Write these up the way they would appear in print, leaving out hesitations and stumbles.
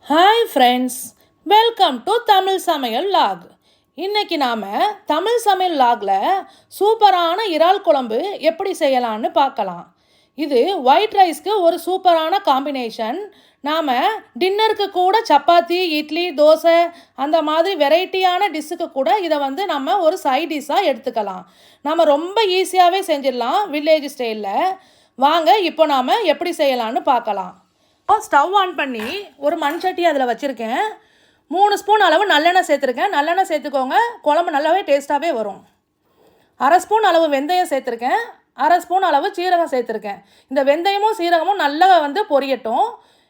Hi friends, welcome to Tamil சமையல் lock. இன்றைக்கி நாம் தமிழ் சமையல் லாகில் சூப்பரான இறால் குழம்பு எப்படி செய்யலான்னு பார்க்கலாம். இது ஒயிட் ரைஸ்க்கு ஒரு சூப்பரான காம்பினேஷன். நாம் டின்னருக்கு கூட சப்பாத்தி, இட்லி, தோசை அந்த மாதிரி வெரைட்டியான டிஷ்ஷுக்கு கூட இதை நம்ம ஒரு சைட் டிஷ்ஷாக எடுத்துக்கலாம். நம்ம ரொம்ப ஈஸியாகவே செஞ்சிடலாம் வில்லேஜ் ஸ்டைலில். வாங்க இப்போ நாம் எப்படி செய்யலான்னு பார்க்கலாம். ஸ்டவ் ஆன் பண்ணி ஒரு மண் சட்டி அதில் வச்சுருக்கேன். 3 ஸ்பூன் அளவு நல்லெண்ணெய் சேர்த்துருக்கேன். நல்லெண்ணெய் சேர்த்துக்கோங்க, குழம்பு நல்லாவே டேஸ்ட்டாகவே வரும். 1/2 ஸ்பூன் அளவு வெந்தயம் சேர்த்துருக்கேன். 1/2 ஸ்பூன் அளவு சீரகம் சேர்த்துருக்கேன். இந்த வெந்தயமும் சீரகமும் நல்லா பொரியட்டும்.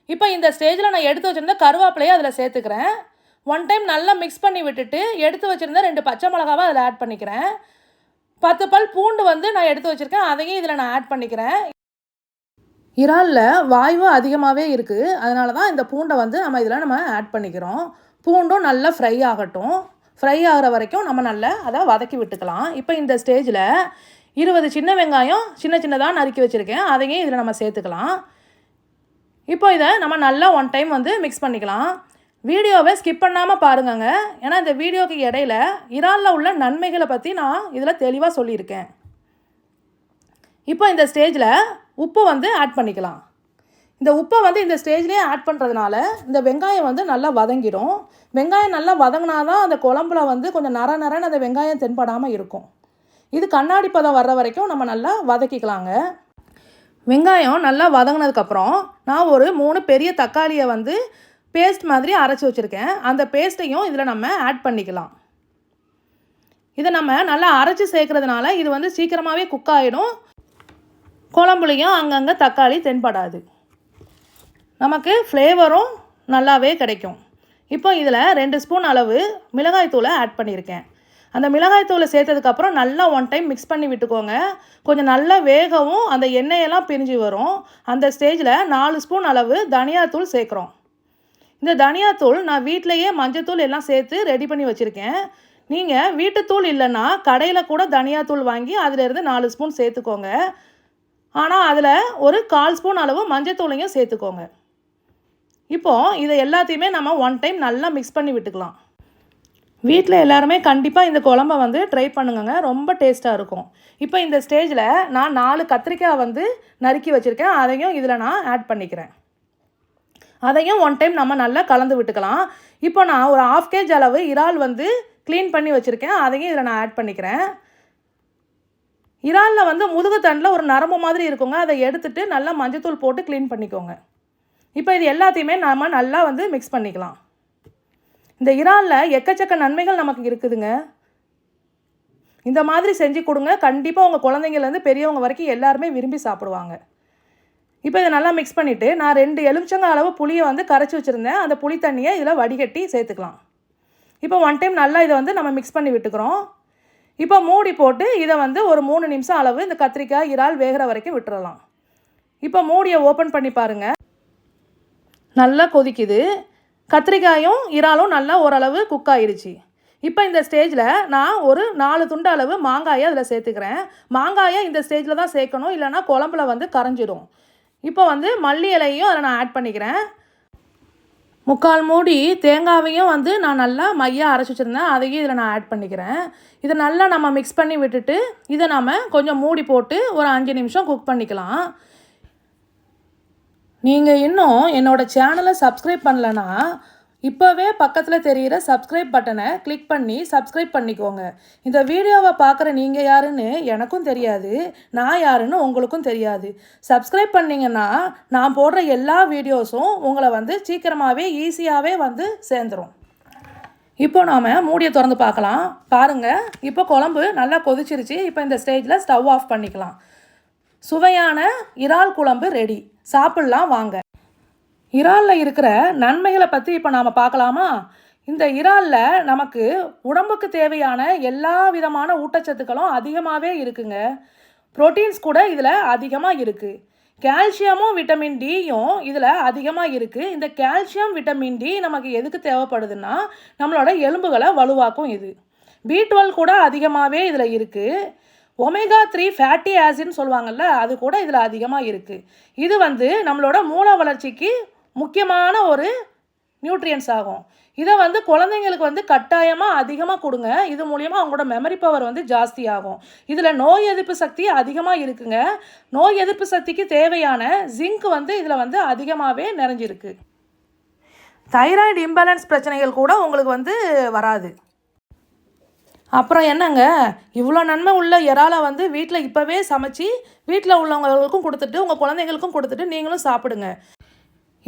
இப்போ இந்த ஸ்டேஜில் நான் எடுத்து வச்சுருந்த கருவேப்பிலையை அதில் சேர்த்துக்கிறேன். 1 டைம் நல்லா மிக்ஸ் பண்ணி விட்டுட்டு எடுத்து வச்சுருந்த 2 பச்சை மிளகாவை அதில் ஆட் பண்ணிக்கிறேன். 10 பல் பூண்டு நான் எடுத்து வச்சுருக்கேன், அதையும் இதில் நான் ஆட் பண்ணிக்கிறேன். இறாலில் வாய்வு அதிகமாகவே இருக்குது, அதனால தான் இந்த பூண்டை நம்ம இதில் ஆட் பண்ணிக்கிறோம். பூண்டும் நல்லா ஃப்ரை ஆகட்டும். ஃப்ரை ஆகிற வரைக்கும் நம்ம நல்லா அதை வதக்கி விட்டுக்கலாம். இப்போ இந்த ஸ்டேஜில் 20 சின்ன வெங்காயம் சின்னதாக நறுக்கி வச்சுருக்கேன், அதையும் இதில் நம்ம சேர்த்துக்கலாம். இப்போ இதை நம்ம நல்லா 1 டைம் மிக்ஸ் பண்ணிக்கலாம். வீடியோவை ஸ்கிப் பண்ணாமல் பாருங்கங்க, ஏன்னா இந்த வீடியோக்கு இடையில இறாலில் உள்ள நன்மைகளை பற்றி நான் இதில் தெளிவாக சொல்லியிருக்கேன். இப்போ இந்த ஸ்டேஜில் உப்பு ஆட் பண்ணிக்கலாம். இந்த உப்பை இந்த ஸ்டேஜ்லேயே ஆட் பண்ணுறதுனால இந்த வெங்காயம் நல்லா வதங்கிடும். வெங்காயம் நல்லா வதங்கினா தான் அந்த குழம்புல கொஞ்சம் நரன்னு அந்த வெங்காயம் தென்படாமல் இருக்கும். இது கண்ணாடி பதம் வர்ற வரைக்கும் நம்ம நல்லா வதக்கிக்கலாங்க. வெங்காயம் நல்லா வதங்கினதுக்கப்புறம் நான் ஒரு 3 பெரிய தக்காளியை பேஸ்ட் மாதிரி அரைச்சி வச்சுருக்கேன். அந்த பேஸ்ட்டையும் இதில் நம்ம ஆட் பண்ணிக்கலாம். இதை நம்ம நல்லா அரைச்சி சேர்க்குறதுனால இது சீக்கிரமாகவே குக் ஆகிடும். குழம்புலையும் அங்கங்கே தக்காளி தென்படாது, நமக்கு ஃப்ளேவரும் நல்லாவே கிடைக்கும். இப்போ இதில் 2 ஸ்பூன் அளவு மிளகாய்த்தூளை ஆட் பண்ணியிருக்கேன். அந்த மிளகாய்த்தூளை சேர்த்ததுக்கப்புறம் நல்லா 1 டைம் மிக்ஸ் பண்ணி விட்டுக்கோங்க. கொஞ்சம் நல்லா வேகவும் அந்த எண்ணெயெல்லாம் பிரிஞ்சு வரும். அந்த ஸ்டேஜில் 4 ஸ்பூன் அளவு தனியாத்தூள் சேர்க்குறோம். இந்த தனியாத்தூள் நான் வீட்டிலையே மஞ்சத்தூள் எல்லாம் சேர்த்து ரெடி பண்ணி வச்சுருக்கேன். நீங்கள் வீட்டுத்தூள் இல்லைன்னா கடையில் கூட தனியாத்தூள் வாங்கி அதிலேருந்து 4 ஸ்பூன் சேர்த்துக்கோங்க. ஆனால் அதில் ஒரு 1/4 ஸ்பூன் அளவு மஞ்சத்தூளையும் சேர்த்துக்கோங்க. இப்போது இதை எல்லாத்தையுமே நம்ம 1 டைம் நல்லா மிக்ஸ் பண்ணி விட்டுக்கலாம். வீட்டில் எல்லாருமே கண்டிப்பாக இந்த குழம்பை ட்ரை பண்ணுங்க, ரொம்ப டேஸ்ட்டாக இருக்கும். இப்போ இந்த ஸ்டேஜில் நான் 4 கத்திரிக்காய் நறுக்கி வச்சுருக்கேன், அதையும் இதில் நான் ஆட் பண்ணிக்கிறேன். அதையும் 1 டைம் நம்ம நல்லா கலந்து விட்டுக்கலாம். இப்போ நான் ஒரு 1/2 kg அளவு இறால் க்ளீன் பண்ணி வச்சுருக்கேன், அதையும் இதில் நான் ஆட் பண்ணிக்கிறேன். இறாலில் முதுகு தண்டில் ஒரு நரம்பு மாதிரி இருக்குங்க, அதை எடுத்துகிட்டு நல்லா மஞ்சத்தூள் போட்டு க்ளீன் பண்ணிக்கோங்க. இப்போ இது எல்லாத்தையுமே நம்ம நல்லா மிக்ஸ் பண்ணிக்கலாம். இந்த இறாலில் எக்கச்சக்க நன்மைகள் நமக்கு இருக்குதுங்க. இந்த மாதிரி செஞ்சு கொடுங்க, கண்டிப்பாக உங்கள் குழந்தைங்கள்லேருந்து பெரியவங்க வரைக்கும் எல்லாருமே விரும்பி சாப்பிடுவாங்க. இப்போ இதை நல்லா மிக்ஸ் பண்ணிவிட்டு நான் 2 எலுமிச்சங்காய் அளவு புளியை கரைச்சி வச்சுருந்தேன், அந்த புளி தண்ணியை இதில் வடிகட்டி சேர்த்துக்கலாம். இப்போ 1 டைம் நல்லா இதை நம்ம மிக்ஸ் பண்ணி விட்டுக்கிறோம். இப்போ மூடி போட்டு இதை ஒரு 3 நிமிஷம் அளவு இந்த கத்திரிக்காய் இறால் வேகிற வரைக்கும் விட்டுறலாம். இப்போ மூடியை ஓப்பன் பண்ணி பாருங்கள், நல்லா கொதிக்குது. கத்திரிக்காயும் இறாலும் நல்லா ஓரளவு குக் ஆகிடுச்சு. இப்போ இந்த ஸ்டேஜில் நான் ஒரு 4 துண்டு அளவு மாங்காயை அதில் சேர்த்துக்கிறேன். மாங்காயை இந்த ஸ்டேஜில் தான் சேர்க்கணும், இல்லைனா குழம்புல கரைஞ்சிடும். இப்போ மல்லி இலையும் அதில் நான் ஆட் பண்ணிக்கிறேன். 3/4 மூடி தேங்காவையும் நான் நல்லா மையாக அரைச்சி வச்சுருந்தேன், அதையும் இதில் நான் ஆட் பண்ணிக்கிறேன். இதை நல்லா நம்ம மிக்ஸ் பண்ணி விட்டுட்டு இதை நம்ம கொஞ்சம் மூடி போட்டு ஒரு 5 நிமிஷம் குக் பண்ணிக்கலாம். நீங்கள் இன்னும் என்னோடய சேனலை சப்ஸ்கிரைப் பண்ணலன்னா இப்போவே பக்கத்தில் தெரிகிற சப்ஸ்கிரைப் பட்டனை கிளிக் பண்ணி சப்ஸ்கிரைப் பண்ணிக்கோங்க. இந்த வீடியோவை பார்க்குற நீங்கள் யாருன்னு எனக்கும் தெரியாது, நான் யாருன்னு உங்களுக்கும் தெரியாது. சப்ஸ்கிரைப் பண்ணிங்கன்னா நான் போடுற எல்லா வீடியோஸும் உங்களை சீக்கிரமாகவே ஈஸியாகவே சேர்ந்துடும். இப்போ நாம் மூடியை திறந்து பார்க்கலாம். பாருங்கள், இப்போ குழம்பு நல்லா கொதிச்சிருச்சு. இப்போ இந்த ஸ்டேஜில் ஸ்டவ் ஆஃப் பண்ணிக்கலாம். சுவையான இறால் குழம்பு ரெடி. சாப்பிட்லாம் வாங்க. இறாலில் இருக்கிற நன்மைகளை பற்றி இப்போ நாம் பார்க்கலாமா? இந்த இறாலில் நமக்கு உடம்புக்கு தேவையான எல்லா விதமான ஊட்டச்சத்துக்களும் அதிகமாகவே இருக்குங்க. ப்ரோட்டீன்ஸ் கூட இதில் அதிகமாக இருக்குது. கால்சியமும் விட்டமின் டியும் இதில் அதிகமாக இருக்குது. இந்த கால்சியம் விட்டமின் டி நமக்கு எதுக்கு தேவைப்படுதுன்னா நம்மளோட எலும்புகளை வலுவாக்கும். இது B12 கூட அதிகமாகவே இதில் இருக்குது. ஒமேகா 3 ஃபேட்டி ஆசிட்னு சொல்லுவாங்கள்ல, அது கூட இதில் அதிகமாக இருக்குது. இது நம்மளோட மூளை வளர்ச்சிக்கு முக்கியமான ஒரு நியூட்ரியன்ஸ் ஆகும். இதை வந்து குழந்தைங்களுக்கு வந்து கட்டாயமாக அதிகமாக கொடுங்க. இது மூலியமாக அவங்களோட மெமரி பவர் வந்து ஜாஸ்தி ஆகும். இதில் நோய் எதிர்ப்பு சக்தி அதிகமாக இருக்குங்க. நோய் எதிர்ப்பு சக்திக்கு தேவையான ஜிங்க் வந்து இதில் வந்து அதிகமாகவே நிறைஞ்சிருக்கு. தைராய்டு இம்பேலன்ஸ் பிரச்சனைகள் கூட உங்களுக்கு வந்து வராது. அப்புறம் என்னங்க, இவ்வளோ நன்மை உள்ள இறாலை வந்து வீட்டில் இப்போவே சமைச்சி வீட்டில் உள்ளவங்களுக்கும் கொடுத்துட்டு உங்கள் குழந்தைங்களுக்கும் கொடுத்துட்டு நீங்களும் சாப்பிடுங்க.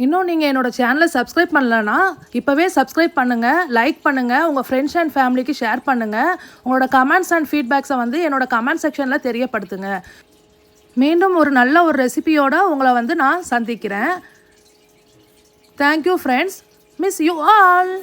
இன்னும் நீங்கள் என்னோடய சேனலை சப்ஸ்கிரைப் பண்ணலன்னா இப்போவே சப்ஸ்கிரைப் பண்ணுங்கள், லைக் பண்ணுங்கள், உங்கள் ஃப்ரெண்ட்ஸ் அண்ட் ஃபேமிலிக்கு ஷேர் பண்ணுங்கள். உங்களோட கமெண்ட்ஸ் அண்ட் ஃபீட்பேக்ஸை வந்து என்னோடய கமெண்ட் செக்ஷனில் தெரியப்படுத்துங்க. மீண்டும் ஒரு நல்ல ஒரு ரெசிபியோடு உங்களை வந்து நான் சந்திக்கிறேன். Thank you friends. Miss you all.